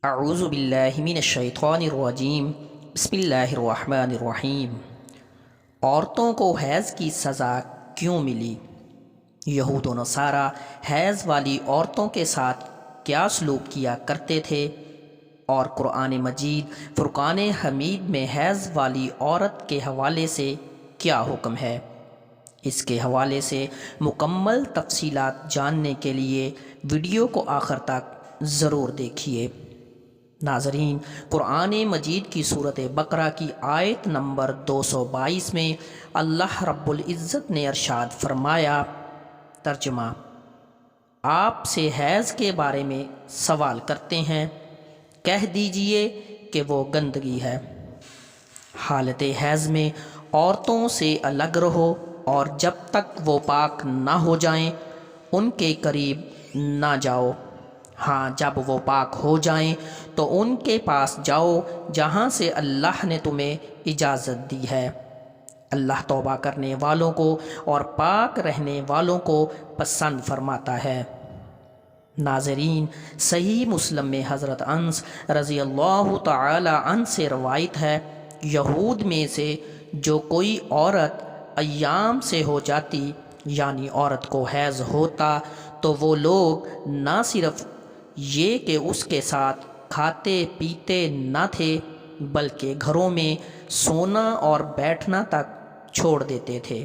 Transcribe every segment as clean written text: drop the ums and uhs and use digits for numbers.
اعوذ باللہ من الشیطان الرجیم بسم اللہ الرحمن الرحیم۔ عورتوں کو حیض کی سزا کیوں ملی؟ یہود و نصارہ حیض والی عورتوں کے ساتھ کیا سلوک کیا کرتے تھے، اور قرآن مجید فرقان حمید میں حیض والی عورت کے حوالے سے کیا حکم ہے؟ اس کے حوالے سے مکمل تفصیلات جاننے کے لیے ویڈیو کو آخر تک ضرور دیکھیے۔ ناظرین، قرآن مجید کی سورۃ بقرہ کی آیت نمبر 222 میں اللہ رب العزت نے ارشاد فرمایا، ترجمہ: آپ سے حیض کے بارے میں سوال کرتے ہیں، کہہ دیجئے کہ وہ گندگی ہے۔ حالت حیض میں عورتوں سے الگ رہو، اور جب تک وہ پاک نہ ہو جائیں ان کے قریب نہ جاؤ۔ ہاں، جب وہ پاک ہو جائیں تو ان کے پاس جاؤ جہاں سے اللہ نے تمہیں اجازت دی ہے۔ اللہ توبہ کرنے والوں کو اور پاک رہنے والوں کو پسند فرماتا ہے۔ ناظرین، صحیح مسلم میں حضرت انس رضی اللہ تعالی عنہ سے روایت ہے، یہود میں سے جو کوئی عورت ایام سے ہو جاتی، یعنی عورت کو حیض ہوتا، تو وہ لوگ نہ صرف یہ کہ اس کے ساتھ کھاتے پیتے نہ تھے، بلکہ گھروں میں سونا اور بیٹھنا تک چھوڑ دیتے تھے۔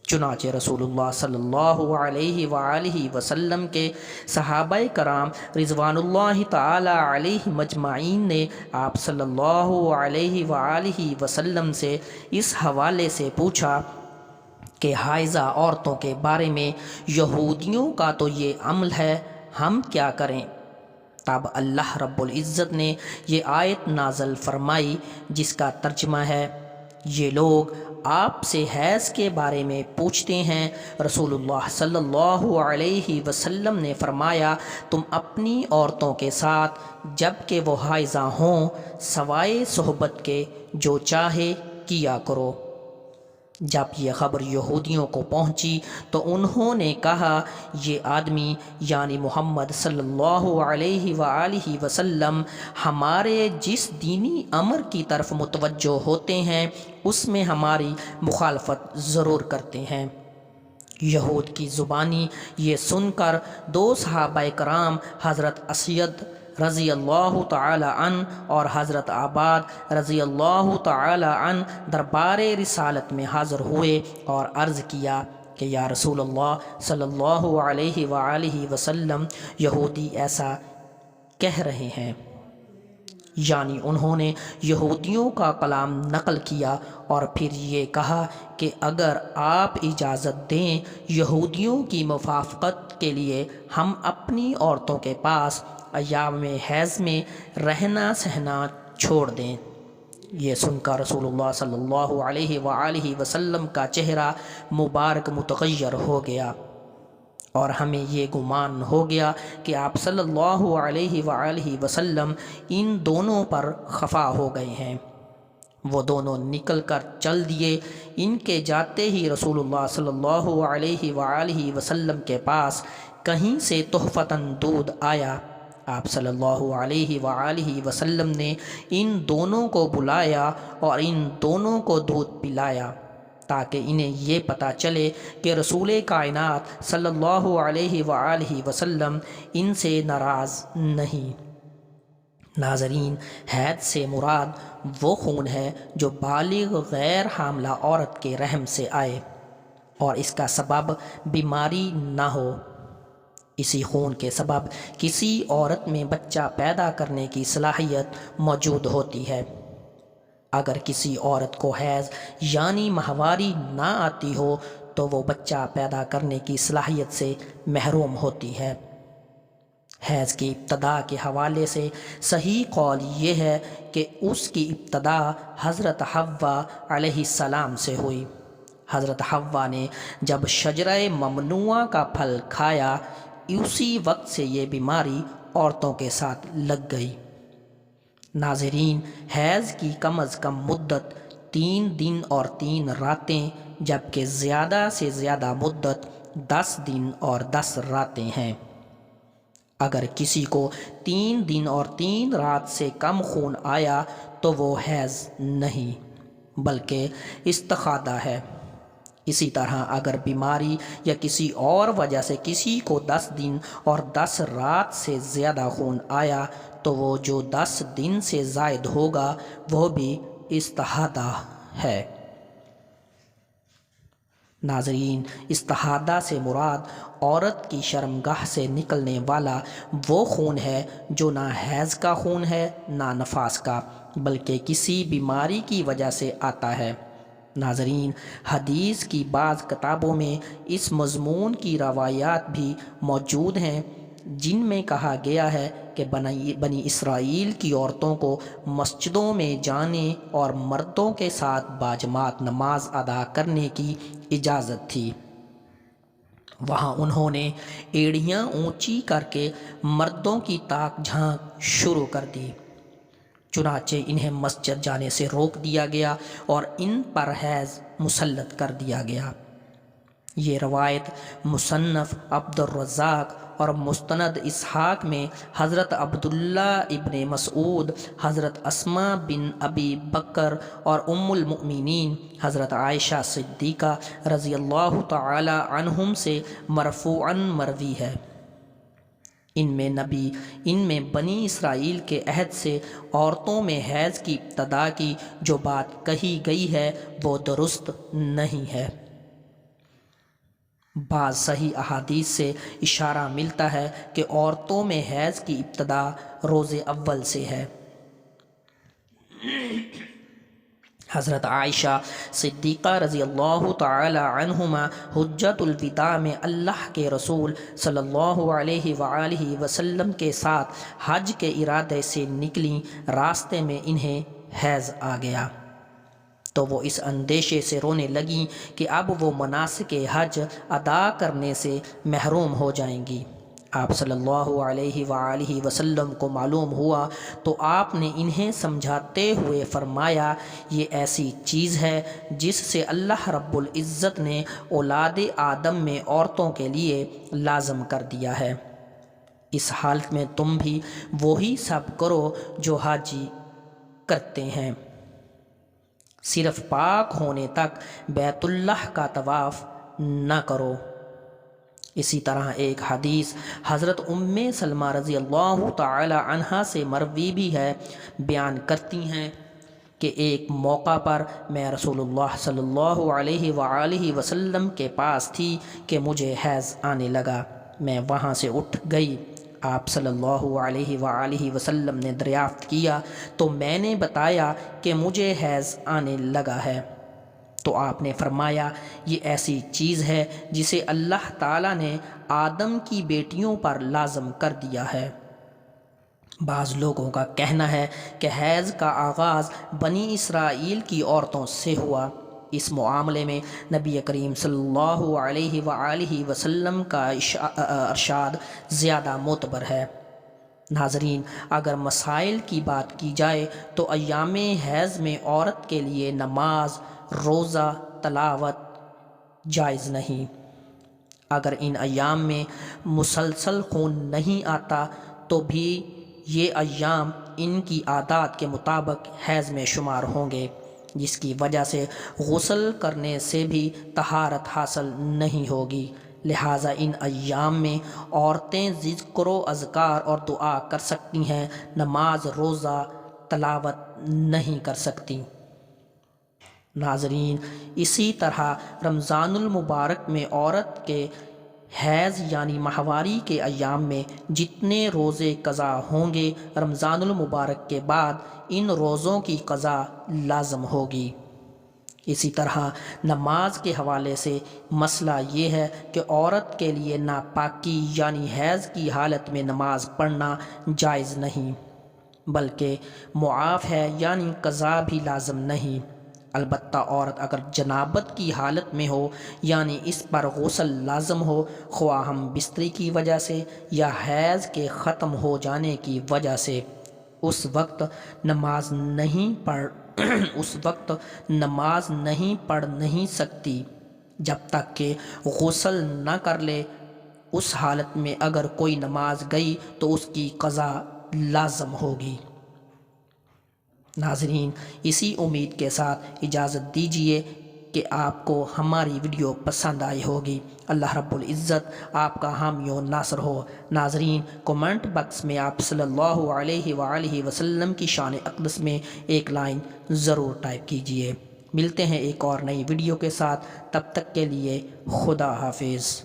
چنانچہ رسول اللہ صلی اللہ علیہ وآلہ وسلم کے صحابہ کرام رضوان اللہ تعالی علیہ مجمعین نے آپ صلی اللہ علیہ وآلہ وسلم سے اس حوالے سے پوچھا کہ حائضہ عورتوں کے بارے میں یہودیوں کا تو یہ عمل ہے، ہم کیا کریں؟ تب اللہ رب العزت نے یہ آیت نازل فرمائی جس کا ترجمہ ہے، یہ لوگ آپ سے حیض کے بارے میں پوچھتے ہیں۔ رسول اللہ صلی اللہ علیہ وسلم نے فرمایا، تم اپنی عورتوں کے ساتھ جب کہ وہ حائضہ ہوں سوائے صحبت کے جو چاہے کیا کرو۔ جب یہ خبر یہودیوں کو پہنچی تو انہوں نے کہا، یہ آدمی یعنی محمد صلی اللہ علیہ وآلہ وسلم ہمارے جس دینی امر کی طرف متوجہ ہوتے ہیں اس میں ہماری مخالفت ضرور کرتے ہیں۔ یہود کی زبانی یہ سن کر دو صحابہ کرام حضرت اسید رضی اللہ تعالی عنہ اور حضرت عباد رضی اللہ تعالی عنہ دربار رسالت میں حاضر ہوئے اور عرض کیا کہ یا رسول اللہ صلی اللہ علیہ وآلہ وسلم، یہودی ایسا کہہ رہے ہیں۔ یعنی انہوں نے یہودیوں کا کلام نقل کیا اور پھر یہ کہا کہ اگر آپ اجازت دیں یہودیوں کی موافقت کے لیے ہم اپنی عورتوں کے پاس ایام حیض میں رہنا سہنا چھوڑ دیں۔ یہ سن کر رسول اللہ صلی اللہ علیہ وآلہ وسلم کا چہرہ مبارک متغیر ہو گیا، اور ہمیں یہ گمان ہو گیا کہ آپ صلی اللہ علیہ وآلہ وسلم ان دونوں پر خفا ہو گئے ہیں۔ وہ دونوں نکل کر چل دیے۔ ان کے جاتے ہی رسول اللہ صلی اللہ علیہ وآلہ وسلم کے پاس کہیں سے تحفتاً دودھ آیا۔ آپ صلی اللہ علیہ وآلہ وسلم نے ان دونوں کو بلایا اور ان دونوں کو دودھ پلایا تاکہ انہیں یہ پتہ چلے کہ رسول کائنات صلی اللہ علیہ وآلہ وسلم ان سے ناراض نہیں۔ ناظرین، حیض سے مراد وہ خون ہے جو بالغ غیر حاملہ عورت کے رحم سے آئے اور اس کا سبب بیماری نہ ہو۔ اسی خون کے سبب کسی عورت میں بچہ پیدا کرنے کی صلاحیت موجود ہوتی ہے۔ اگر کسی عورت کو حیض یعنی ماہواری نہ آتی ہو تو وہ بچہ پیدا کرنے کی صلاحیت سے محروم ہوتی ہے۔ حیض کی ابتدا کے حوالے سے صحیح قول یہ ہے کہ اس کی ابتدا حضرت حوا علیہ السلام سے ہوئی۔ حضرت حوا نے جب شجرہ ممنوعہ کا پھل کھایا، اسی وقت سے یہ بیماری عورتوں کے ساتھ لگ گئی۔ ناظرین، حیض کی کم از کم مدت 3 دن اور 3 راتیں جبکہ زیادہ سے زیادہ مدت 10 دن اور 10 راتیں ہیں۔ اگر کسی کو 3 دن اور 3 رات سے کم خون آیا تو وہ حیض نہیں بلکہ استحاضہ ہے۔ اسی طرح اگر بیماری یا کسی اور وجہ سے کسی کو 10 دن اور 10 رات سے زیادہ خون آیا تو وہ جو 10 دن سے زائد ہوگا وہ بھی استحاضہ ہے۔ ناظرین، استحاضہ سے مراد عورت کی شرمگاہ سے نکلنے والا وہ خون ہے جو نہ حیض کا خون ہے نہ نفاس کا، بلکہ کسی بیماری کی وجہ سے آتا ہے۔ ناظرین، حدیث کی بعض کتابوں میں اس مضمون کی روایات بھی موجود ہیں جن میں کہا گیا ہے کہ بنی اسرائیل کی عورتوں کو مسجدوں میں جانے اور مردوں کے ساتھ باجماعت نماز ادا کرنے کی اجازت تھی۔ وہاں انہوں نے ایڑیاں اونچی کر کے مردوں کی تاک جھانک شروع کر دی، چنانچہ انہیں مسجد جانے سے روک دیا گیا اور ان پر حیض مسلط کر دیا گیا۔ یہ روایت مصنف عبد الرزاق اور مستند اسحاق میں حضرت عبداللہ ابن مسعود، حضرت اسماء بن ابی بکر اور ام المؤمنین حضرت عائشہ صدیقہ رضی اللہ تعالی عنہم سے مرفوعاً مروی ہے۔ ان میں بنی اسرائیل کے عہد سے عورتوں میں حیض کی ابتدا کی جو بات کہی گئی ہے وہ درست نہیں ہے۔ بعض صحیح احادیث سے اشارہ ملتا ہے کہ عورتوں میں حیض کی ابتدا روز اول سے ہے۔ حضرت عائشہ صدیقہ رضی اللہ تعالی عنہما حجۃ الوداع میں اللہ کے رسول صلی اللہ علیہ وآلہ وسلم کے ساتھ حج کے ارادے سے نکلیں، راستے میں انہیں حیض آ گیا تو وہ اس اندیشے سے رونے لگیں کہ اب وہ مناسک حج ادا کرنے سے محروم ہو جائیں گی۔ آپ صلی اللہ علیہ وآلہ وسلم کو معلوم ہوا تو آپ نے انہیں سمجھاتے ہوئے فرمایا، یہ ایسی چیز ہے جس سے اللہ رب العزت نے اولاد آدم میں عورتوں کے لیے لازم کر دیا ہے۔ اس حالت میں تم بھی وہی سب کرو جو حاجی کرتے ہیں، صرف پاک ہونے تک بیت اللہ کا طواف نہ کرو۔ اسی طرح ایک حدیث حضرت ام سلمہ رضی اللہ تعالی عنہا سے مروی بھی ہے، بیان کرتی ہیں کہ ایک موقع پر میں رسول اللہ صلی اللہ علیہ وآلہ وسلم کے پاس تھی کہ مجھے حیض آنے لگا۔ میں وہاں سے اٹھ گئی۔ آپ صلی اللہ علیہ وآلہ وسلم نے دریافت کیا تو میں نے بتایا کہ مجھے حیض آنے لگا ہے، تو آپ نے فرمایا، یہ ایسی چیز ہے جسے اللہ تعالیٰ نے آدم کی بیٹیوں پر لازم کر دیا ہے۔ بعض لوگوں کا کہنا ہے کہ حیض کا آغاز بنی اسرائیل کی عورتوں سے ہوا۔ اس معاملے میں نبی کریم صلی اللہ علیہ وآلہ وسلم کا ارشاد زیادہ معتبر ہے۔ ناظرین، اگر مسائل کی بات کی جائے تو ایام حیض میں عورت کے لیے نماز، روزہ، تلاوت جائز نہیں۔ اگر ان ایام میں مسلسل خون نہیں آتا تو بھی یہ ایام ان کی عادات کے مطابق حیض میں شمار ہوں گے، جس کی وجہ سے غسل کرنے سے بھی طہارت حاصل نہیں ہوگی۔ لہٰذا ان ایام میں عورتیں ذکر و اذکار اور دعا کر سکتی ہیں، نماز، روزہ، تلاوت نہیں کر سکتی۔ ناظرین، اسی طرح رمضان المبارک میں عورت کے حیض یعنی ماہواری کے ایام میں جتنے روزے قضا ہوں گے، رمضان المبارک کے بعد ان روزوں کی قضا لازم ہوگی۔ اسی طرح نماز کے حوالے سے مسئلہ یہ ہے کہ عورت کے لیے ناپاکی یعنی حیض کی حالت میں نماز پڑھنا جائز نہیں، بلکہ معاف ہے یعنی قضا بھی لازم نہیں۔ البتہ عورت اگر جنابت کی حالت میں ہو یعنی اس پر غسل لازم ہو، خواہ ہم بستری کی وجہ سے یا حیض کے ختم ہو جانے کی وجہ سے، اس وقت نماز نہیں پڑھ نہیں سکتی جب تک کہ غسل نہ کر لے اس حالت میں اگر کوئی نماز گئی تو اس کی قضا لازم ہوگی۔ ناظرین، اسی امید کے ساتھ اجازت دیجیے کہ آپ کو ہماری ویڈیو پسند آئی ہوگی۔ اللہ رب العزت آپ کا حامی و ناصر ہو۔ ناظرین، کومنٹ باکس میں آپ صلی اللہ علیہ وآلہ وسلم کی شان اقدس میں ایک لائن ضرور ٹائپ کیجیے۔ ملتے ہیں ایک اور نئی ویڈیو کے ساتھ، تب تک کے لیے خدا حافظ۔